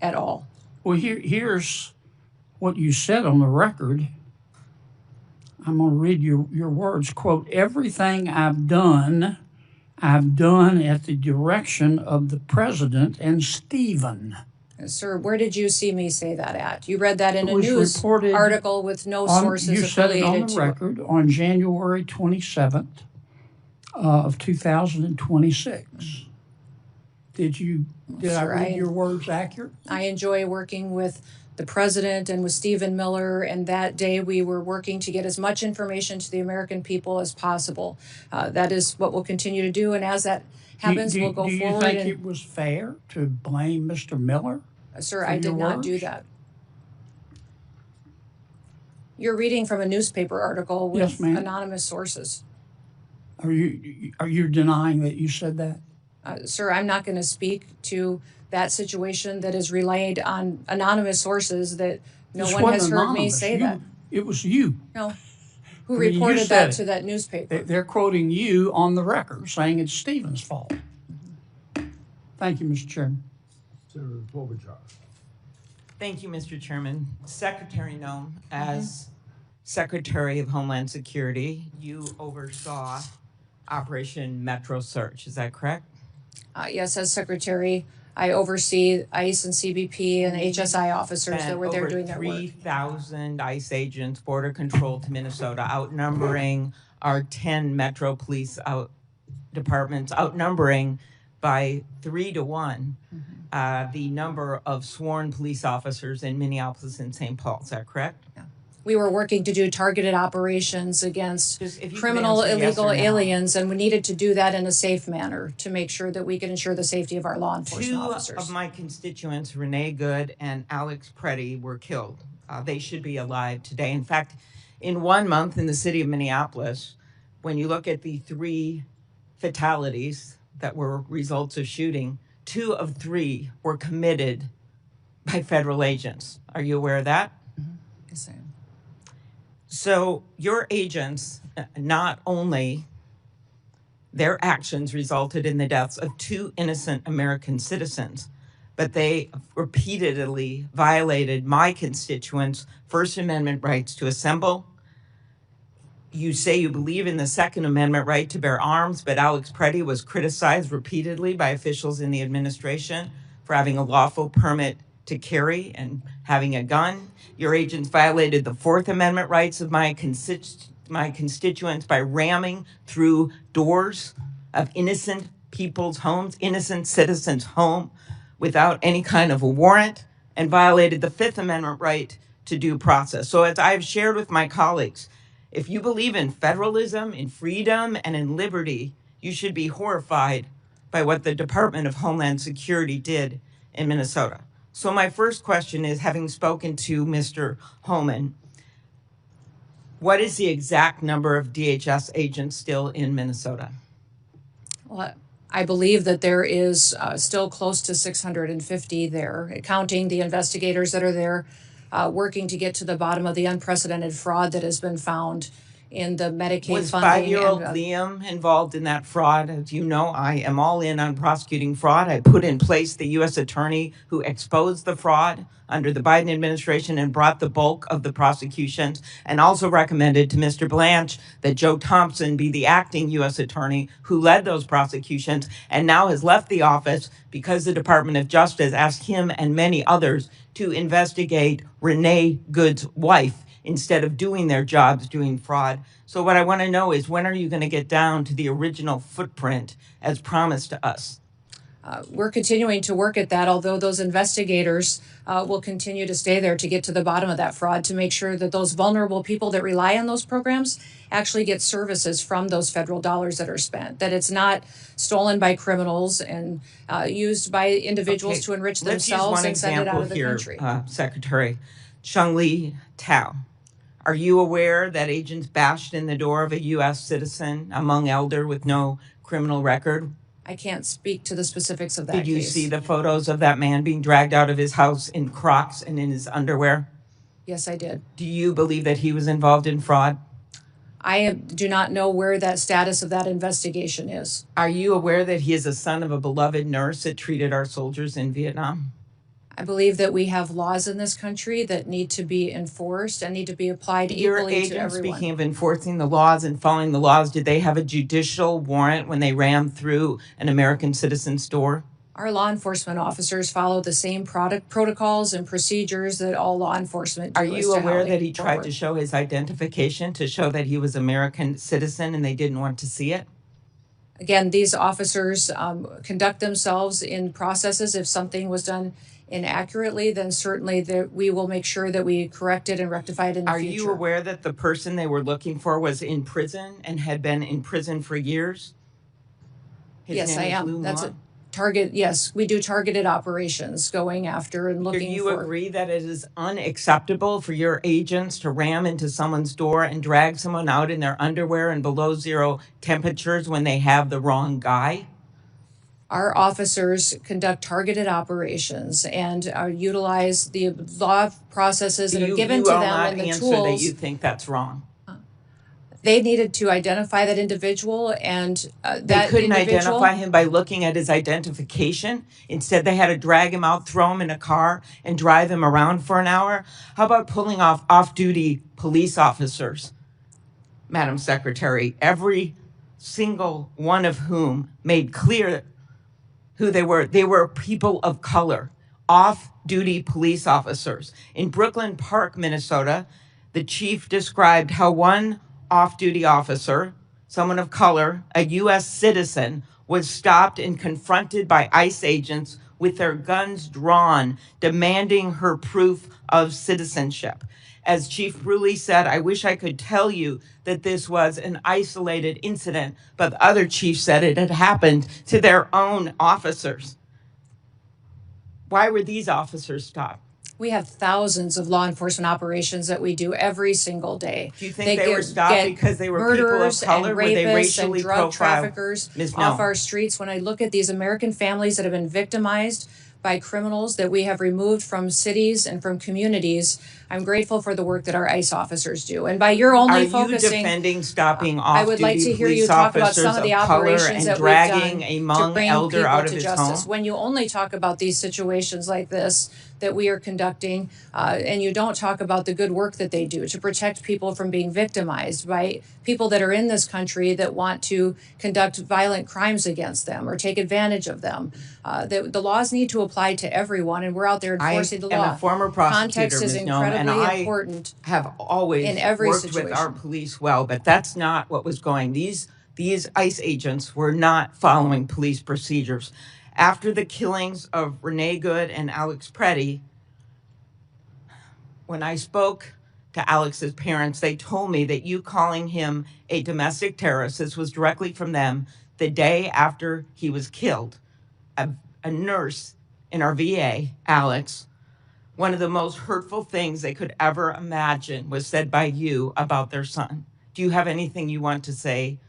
at all. Well, here's what you said on the record. I'm going to read your words. Quote, everything I've done at the direction of the president and Stephen. Sir, where did you see me say that at? You read that in a news article with no sources affiliated to it. You said it on the record on January 27th of 2026. Did I read your words accurate? I enjoy working with the president and with Stephen Miller, and that day we were working to get as much information to the American people as possible. That is what we'll continue to do, and as that happens, we'll go forward. Do you think it was fair to blame Mr. Miller? Sir, I did not do that. You're reading from a newspaper article with anonymous sources. Are you denying that you said that? Sir, I'm not going to speak to that situation that is relayed on anonymous sources that no one has heard me say that. It was you. No. Who reported that to that newspaper? They're quoting you on the record, saying it's Stephen's fault. Thank you, Mr. Chairman. Senator Klobuchar. Thank you, Mr. Chairman. Secretary Noem, as Secretary of Homeland Security, you oversaw Operation Metro Search. Is that correct? Yes, as Secretary, I oversee ICE and CBP and HSI officers that were there doing their work. 3,000 ICE agents, border control to Minnesota, outnumbering our 10 Metro Police departments, outnumbering by 3 to 1 the number of sworn police officers in Minneapolis and St. Paul. Is that correct? Yeah. We were working to do targeted operations against criminal illegal aliens, and we needed to do that in a safe manner to make sure that we could ensure the safety of our law enforcement officers. 2 of my constituents, Renée Good and Alex Pretti, were killed. They should be alive today. In fact, in 1 month in the city of Minneapolis, when you look at the 3 fatalities that were results of shooting, 2 of 3 were committed by federal agents. Are you aware of that? Yes, I am. So your agents, not only their actions resulted in the deaths of 2 innocent American citizens, but they repeatedly violated my constituents' First Amendment rights to assemble. You say you believe in the Second Amendment right to bear arms, but Alex Pretti was criticized repeatedly by officials in the administration for having a lawful permit to carry and having a gun. Your agents violated the Fourth Amendment rights of my constituents by ramming through doors of innocent people's homes, innocent citizens' home, without any kind of a warrant, and violated the Fifth Amendment right to due process. So as I've shared with my colleagues, if you believe in federalism, in freedom, and in liberty, you should be horrified by what the Department of Homeland Security did in Minnesota. So my first question is, having spoken to Mr. Homan, what is the exact number of DHS agents still in Minnesota? Well, I believe that there is still close to 650 there, counting the investigators that are there, working to get to the bottom of the unprecedented fraud that has been found in the Medicaid funding. Was 5-year-old Liam involved in that fraud? As you know, I am all in on prosecuting fraud. I put in place the U.S. attorney who exposed the fraud under the Biden administration and brought the bulk of the prosecutions, and also recommended to Mr. Blanche that Joe Thompson be the acting U.S. attorney who led those prosecutions and now has left the office because the Department of Justice asked him and many others to investigate Renée Good's wife instead of doing their jobs doing fraud. So what I want to know is, when are you going to get down to the original footprint as promised to us? We're continuing to work at that, although those investigators will continue to stay there to get to the bottom of that fraud, to make sure that those vulnerable people that rely on those programs actually get services from those federal dollars that are spent, that it's not stolen by criminals and used by individuals to enrich themselves and send it out of the country. Secretary Chung-Li Tao, are you aware that agents bashed in the door of a U.S. citizen, a Hmong elder with no criminal record? I can't speak to the specifics of that case. Did you see the photos of that man being dragged out of his house in Crocs and in his underwear? Yes, I did. Do you believe that he was involved in fraud? I do not know where that status of that investigation is. Are you aware that he is a son of a beloved nurse that treated our soldiers in Vietnam? I believe that we have laws in this country that need to be enforced and need to be applied Your equally to agents, everyone. speaking of enforcing the laws and following the laws, did they have a judicial warrant when they rammed through an American citizen's door? Our law enforcement officers follow the same protocols and procedures that all law enforcement do. Are you aware that he move tried forward. to show his identification to show that he was American citizen and they didn't want to see it? Again, these officers conduct themselves in processes. If something was done inaccurately, then certainly we will make sure that we correct it and rectify it in the Are future. you aware that the person they were looking for was in prison and had been in prison for years? His Yes, name I is am. Lou That's Ma? a target. Yes, we do targeted operations going after and Do looking you for. agree that it is unacceptable for your agents to ram into someone's door and drag someone out in their underwear and below zero temperatures when they have the wrong guy? Our officers conduct targeted operations and utilize the law processes that are given to them and the answer tools. that you think that's wrong. They needed to identify that individual, and They couldn't identify him by looking at his identification. Instead, they had to drag him out, throw him in a car, and drive him around for an hour. How about pulling off-duty police officers, Madam Secretary, every single one of whom made clear who they were? They were people of color, off-duty police officers. In Brooklyn Park, Minnesota, the chief described how one off-duty officer, someone of color, a U.S. citizen, was stopped and confronted by ICE agents with their guns drawn, demanding her proof of citizenship. As Chief Bruley said, I wish I could tell you that this was an isolated incident, but the other chief said it had happened to their own officers. Why were these officers stopped? We have thousands of law enforcement operations that we do every single day. Do you think they were stopped because they were people of murderers color? and Were they rapists racially and drug profiled? traffickers Ms. off Noem. our streets. When I look at these American families that have been victimized by criminals that we have removed from cities and from communities, I'm grateful for the work that our ICE officers do. And by your only Are you focusing, defending stopping I would like off-duty to hear you police talk about officers some of the of color operations and that we've dragging done a to Hmong bring elder people out of to his justice. home? When you only talk about these situations like this that we are conducting, and you don't talk about the good work that they do to protect people from being victimized by people that are in this country that want to conduct violent crimes against them or take advantage of them. The laws need to apply to everyone, and we're out there enforcing the law. I am a former prosecutor, Context is Ms. Noem, and incredibly important. I have always in every worked with our situation. police well, but that's not what was going. These ICE agents were not following police procedures. After the killings of Renée Good and Alex Pretti, when I spoke to Alex's parents, they told me that you calling him a domestic terrorist, this was directly from them, the day after he was killed. A nurse in our VA, Alex, one of the most hurtful things they could ever imagine was said by you about their son. Do you have anything you want to say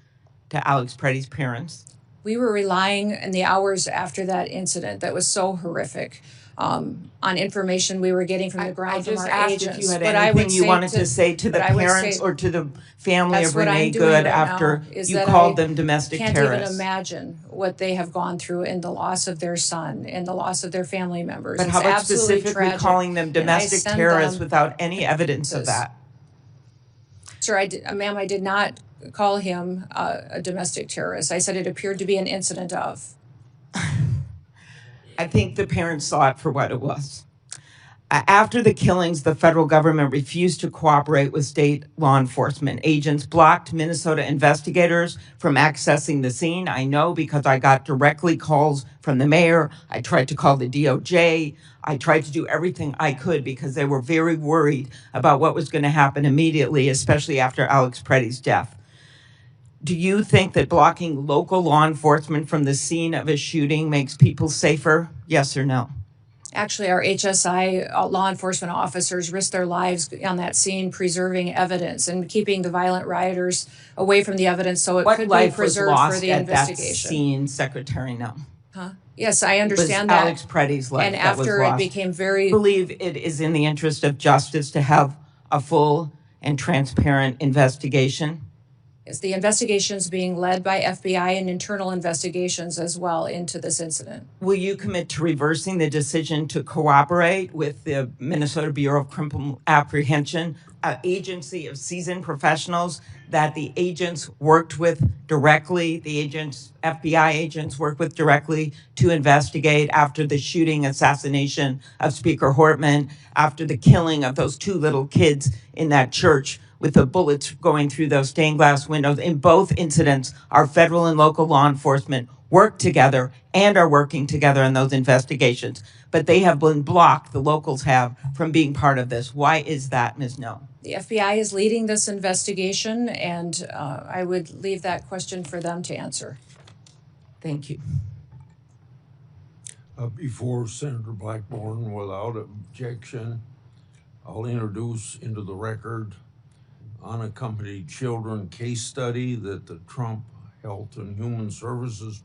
to Alex Pretti's parents? We were relying in the hours after that incident that was so horrific on information we were getting from the ground from our I just agents. asked if you had But I anything would you say wanted to say to the but I would parents say or to the family that's of what I'm Renée doing Good right after now, is you that called I them domestic can't terrorists. even imagine what they have gone through in the loss of their son and the loss of their family members. But It's how about absolutely specifically tragic. calling them And I domestic send terrorists them- without any evidence of that? Sir, ma'am, I did not call him a domestic terrorist. I said it appeared to be an incident of. I think the parents saw it for what it was. After the killings, the federal government refused to cooperate with state law enforcement. Agents blocked Minnesota investigators from accessing the scene. I know because I got directly calls from the mayor. I tried to call the DOJ. I tried to do everything I could because they were very worried about what was going to happen immediately, especially after Alex Pretti's death. Do you think that blocking local law enforcement from the scene of a shooting makes people safer? Yes or no? Actually, our HSI law enforcement officers risked their lives on that scene, preserving evidence and keeping the violent rioters away from the evidence so it What could be life was preserved lost for the at that investigation. scene, Secretary Noem? Yes, I It was understand that. Alex Pretti's life And that was after it lost. became I very, believe it is in the interest of justice to have a full and transparent investigation. Is the investigations being led by FBI and internal investigations as well into this incident? Will you commit to reversing the decision to cooperate with the Minnesota Bureau of Criminal Apprehension, an agency of seasoned professionals that the agents worked with directly, FBI agents worked with directly to investigate after the shooting, assassination of Speaker Hortman, after the killing of those two little kids in that church with the bullets going through those stained glass windows? In both incidents, our federal and local law enforcement worked together and are working together in those investigations. But they have been blocked, the locals have, from being part of this. Why is that, Ms. Noem? The FBI is leading this investigation, and I would leave that question for them to answer. Thank you. Before Senator Blackburn, without objection, I'll introduce into the record unaccompanied children case study that the Trump Health and Human Services